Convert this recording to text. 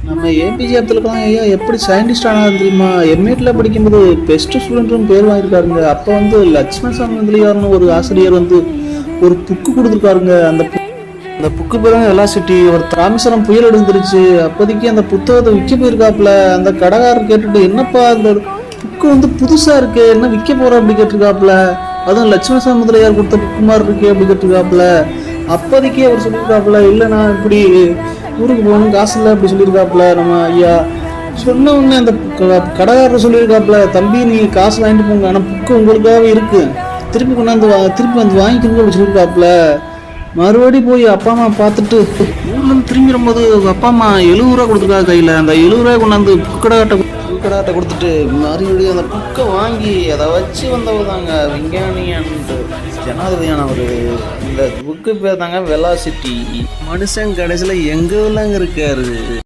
நம்ம ஏபிஜே அப்துல் கலாம் ஐயா எப்படி சயின்டிஸ்ட் ஆனாரு தெரியுமா? எம்ஏட்ல படிக்கும்போது பெஸ்ட் ஸ்டூடெண்ட்னு பேர் வாங்கியிருக்காருங்க. அப்போ வந்து லட்சுமணசாமி முதலியார்னு ஒரு ஆசிரியர் வந்து ஒரு புக்கு கொடுத்துருக்காருங்க. அந்த புக்கு பேர் தான் வெலாசிட்டி. ஒரு ராமேஸ்வரம் புயல் எடுந்துருச்சு. அப்போதைக்கு அந்த புத்தகத்தை விற்க போயிருக்காப்புல. அந்த கடைக்காரர் கேட்டுட்டு, என்னப்பா அந்த புக்கு வந்து புதுசா இருக்கு, என்ன விற்க போற அப்படி கேட்டிருக்காப்புல. அதுவும் லட்சுமணசாமி முதலியார் கொடுத்த புக்கு மாதிரி இருக்கு அப்படி கேட்டிருக்காப்புல. அப்போதைக்கு அவர் சொல்லியிருக்காப்புல, இல்லைண்ணா இப்படி ஊருக்கு போகணும் காசு இல்லை அப்படி சொல்லியிருக்காப்புல நம்ம ஐயா. சொன்ன உடனே அந்த கடைக்காரர் சொல்லியிருக்காப்புல, தம்பி நீங்கள் காசு வாங்கிட்டு போங்க, ஆனால் புக்கு உங்களுக்காகவே இருக்கு, திருப்பி வந்து வாங்கிக்கோங்க அப்படி சொல்லியிருக்காப்புல. மறுபடி போய் அப்பா அம்மா பார்த்துட்டு ஊர்லேருந்து திரும்பி வரும்போது அப்பா அம்மா 70 ரூபா கொடுத்துருக்காங்க கையில். அந்த 70 ரூபாய் கொண்டாந்து புக்கடாட்ட கொடுத்துட்டு மறுபடியும் அந்த புக்கை வாங்கி அதை வச்சு வந்தவர் தாங்க விஞ்ஞானியான்ட்டு ஜனாதிபதியானவர். இந்த புக்கு பேர் தாங்க வெலாசிட்டி. மனுஷன் கடைசியில் எங்கே இருக்காரு.